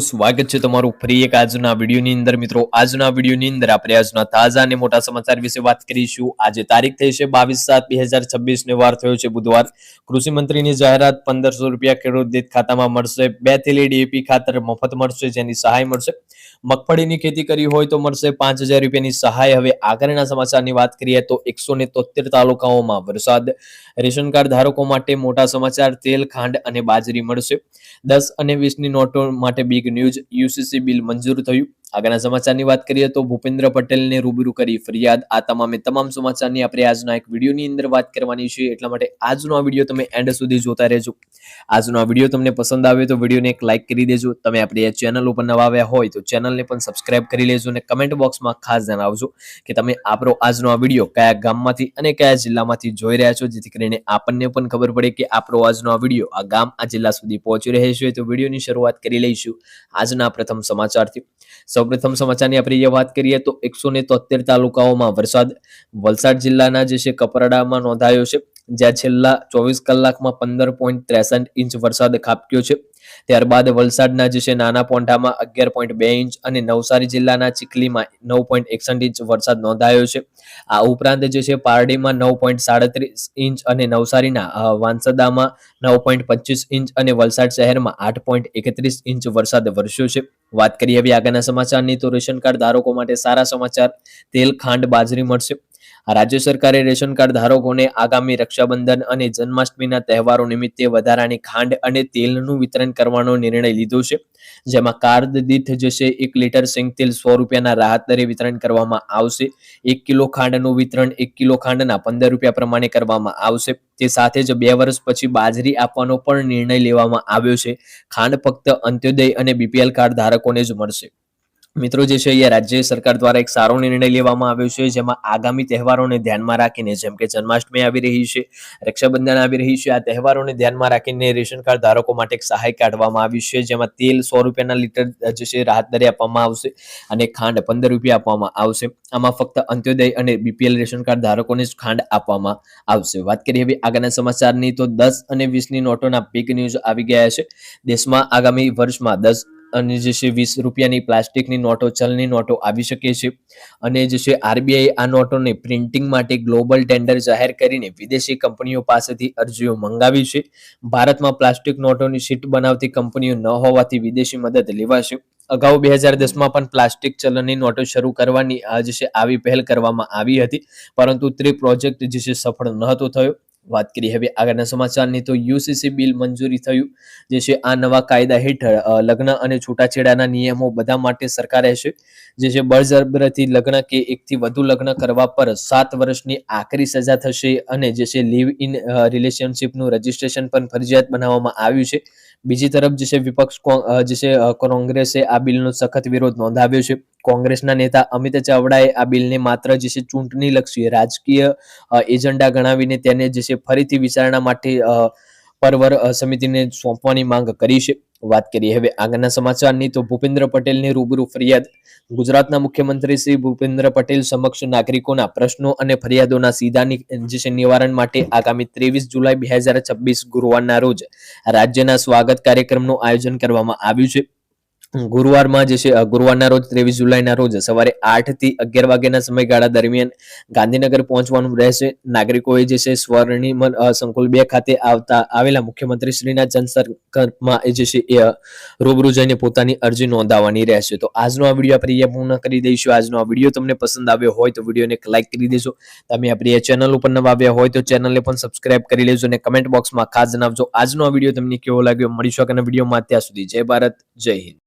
સ્વાગત છે તમારું ફરી એક આજના વિડીયોની અંદર મિત્રો આજના વિડીયોની અંદર આપણે આજના તાજા અને મોટા સમાચાર વિશે વાત કરીશું। આજે તારીખ થઈ છે 22/7/2026 ને વાર થયો છે બુધવાર। કૃષિ મંત્રીની જાહેરાત 1500 રૂપિયા ખેડૂત દીઠ ખાતામાં મળશે। 2 થેલી ડીએપી ખાતર મફત મળશે જેની સહાય મળશે। મગફળીની ખેતી કરી હોય તો મળશે 5000 રૂપિયાની સહાય। હવે આગળના સમાચારની વાત કરીએ તો 173 તાલુકાઓમાં વરસાદ। રેશન કાર્ડ ધારકો માટે મોટા સમાચાર, તેલ, ખાંડ અને બાજરી મળશે। 10 અને 20ની નોટો માટે બિગ ન્યૂઝ, યુસીસી બિલ મંજૂર થયું। આગળના સમાચારની વાત કરીએ તો ભૂપેન્દ્ર પટેલને રૂબરૂ કરી ફરિયાદ। આ તમામ સમાચારની આપણે આજના એક વિડીયોની અંદર વાત કરવાની છે, એટલા માટે આજનો આ વિડીયો તમે એન્ડ સુધી જોતા રહેજો। આજનો આ વિડીયો તમને પસંદ આવે તો વિડીયોને એક લાઇક કરી દેજો। તમે આપણી આ ચેનલ ઉપર નવા આવ્યા હોય તો ચેનલને પણ સબસ્ક્રાઇબ કરી લેજો અને કમેન્ટ બોક્સમાં ખાસ જણાવજો કે તમે આપણો આજનો આ વિડીયો કયા ગામમાંથી અને કયા જિલ્લામાંથી જોઈ રહ્યા છો, જેથી કરીને આપણને પણ ખબર પડે કે આપણો આજનો આ વિડીયો આ ગામ આ જિલ્લા સુધી પહોંચી રહે છે। તો વિડીયોની શરૂઆત કરી લઈશું આજના પ્રથમ સમાચારથી। સૌપ્રથમ સમાચારની આપણે વાત કરીએ તો 173 તાલુકાઓમાં વરસાદ। વલસાડ જિલ્લાના જે છે કપરાડામાં નોંધાયો છે, જ્યાં છેલ્લા 24 કલાકમાં 15.63 ઇંચ વરસાદ ખાબક્યો છે। ત્યારબાદ વલસાડના જે છે નાના પોંઢામાં 11.2 ઇંચ અને નવસારી જિલ્લાના ચીખલીમાં 9.61 ઇંચ વરસાદ નોંધાયો છે। આ ઉપરાંત જે છે પારડીમાં 9.37 ઇંચ અને નવસારીના વાંસદામાં 9.25 ઇંચ અને વલસાડ શહેરમાં 8.31 ઇંચ વરસાદ વરસ્યો છે। વાત કરીએ હવે આગળના સમાચારની તો રેશન કાર્ડ ધારકો માટે સારા સમાચાર, તેલ, ખાંડ, બાજરી મળશે। રાજ્ય સરકારે રેશન કાર્ડ ધારકોને આગામી રક્ષાબંધન અને જન્માષ્ટમીના તહેવારો નિમિત્તે વધારાની ખાંડ અને તેલનું વિતરણ કરવાનો નિર્ણય લીધો છે, જેમાં કાર્ડ દીઠ જે છે 1 લીટર સિંગ તેલ 100 રૂપિયાના રાહત દરે વિતરણ કરવામાં આવશે। 1 કિલો ખાંડનું વિતરણ 1 કિલો ખાંડના 15 રૂપિયા પ્રમાણે કરવામાં આવશે। તે સાથે જ 2 વર્ષ પછી બાજરી આપવાનો પણ નિર્ણય લેવામાં આવ્યો છે। ખાંડ ફક્ત અંત્યોદય અને બીપીએલ કાર્ડ ધારકોને જ મળશે। મિત્રો જે છે અહીંયા રાજ્ય સરકાર દ્વારા એક સારો નિર્ણય લેવામાં આવ્યો છે, જેમાં આગામી તહેવારોને ધ્યાનમાં રાખીને, જેમ કે જન્માષ્ટમી આવી રહી છે, રક્ષાબંધન આવી રહી છે, આ તહેવારોને ધ્યાનમાં રાખીને રેશન કાર્ડ ધારકો માટે એક સહાય કાઢવામાં આવી છે, જેમાં તેલ 100 રૂપિયાના લીટર જે છે રાહત દરે આપવામાં આવશે અને ખાંડ 15 રૂપિયા આપવામાં આવશે। આમાં ફક્ત અંત્યોદય અને બીપીએલ રેશન કાર્ડ ધારકોને જ ખાંડ આપવામાં આવશે। વાત કરીએ હવે આગળના સમાચારની તો 10 અને 20ની નોટોના બિગ ન્યૂઝ આવી ગયા છે। દેશમાં આગામી વર્ષમાં 10 અને જે છે 20 રૂપિયાની પ્લાસ્ટિકની નોટો, ચલની નોટો આવી શકે છે અને જે છે આરબીઆઈ આ નોટોને પ્રિન્ટિંગ માટે ગ્લોબલ ટેન્ડર જાહેર કરીને વિદેશી કંપનીઓ પાસેથી અરજીઓ મંગાવી છે। ભારતમાં પ્લાસ્ટિક નોટોની શીટ બનાવતી કંપનીઓ ન હોવાથી વિદેશી મદદ લેવાશે। અગાઉ 2010માં પણ પ્લાસ્ટિક ચલણની નોટો શરૂ કરવાની જે છે આવી પહેલ કરવામાં આવી હતી, પરંતુ તે પ્રોજેક્ટ જે છે સફળ નહોતો થયો। વાત કરીએ હવે આગળના સમાચારની તો યુસીસી બિલ મંજૂરી થયું, જે છે આ નવા કાયદા હેઠળ લગ્ન અને છૂટાછેડાના નિયમો બધા માટે સરકાર રહેશે। જે છે બળજબરીથી લગ્ન કે એકથી વધુ લગ્ન કરવા પર 7 વર્ષની આકરી સજા થશે અને જે છે લીવ ઇન રિલેશનશિપનું રજીસ્ટ્રેશન પણ ફરજિયાત બનાવવામાં આવ્યું છે। બીજી તરફ જે છે વિપક્ષ જે છે કોંગ્રેસે આ બિલનો સખત વિરોધ નોંધાવ્યો છે। કોંગ્રેસના નેતા અમિત ચાવડાએ આ બિલને માત્ર જે છે ચૂંટણીલક્ષી રાજકીય એજન્ડા ગણાવીને તેને જે છે ફરીથી વિચારણા માટે પરવર સમિતિને સોંપવાની માંગ કરી છે। વાત કરીએ હવે આગળના સમાચારની તો ભૂપેન્દ્ર પટેલની રૂબરૂ ફરિયાદ। ગુજરાતના મુખ્યમંત્રી શ્રી ભૂપેન્દ્ર પટેલ સમક્ષ નાગરિકોના પ્રશ્નો અને ફરિયાદોના સીધા જે છે નિવારણ માટે આગામી 23 જુલાઈ 2026 ગુરુવારના રોજ રાજ્યના સ્વાગત કાર્યક્રમનું આયોજન કરવામાં આવ્યું છે। ગુરુવારમાં જે છે ગુરુવારના રોજ 23 જુલાઈના રોજ સવારે 8 થી 11 વાગ્યાના સમયગાળા દરમિયાન ગાંધીનગર પહોંચવાનું રહેશે। નાગરિકોએ જે છે સ્વર્ણિમ સંકુલ 2 ખાતે આવેલા મુખ્યમંત્રી શ્રીના જનસંપર્કમાં જે છે રૂબરૂ જઈને પોતાની અરજી નોંધાવવાની રહેશે। તો આજનો આ વિડીયો આપણે અહીંયા પૂર્ણ કરી દઈશું। આજનો આ વિડીયો તમને પસંદ આવ્યો હોય તો વિડીયોને એક લાઇક કરી દેજો। તમે આપણી આ ચેનલ ઉપર નવા આવ્યા હોય તો ચેનલને પણ સબસ્ક્રાઇબ કરી લેજો અને કમેન્ટ બોક્સમાં ખાસ જણાવજો આજનો આ વિડીયો તમને કેવો લાગ્યો। મળીશું આગળના વિડીયોમાં, ત્યાં સુધી જય ભારત, જય હિન્દ।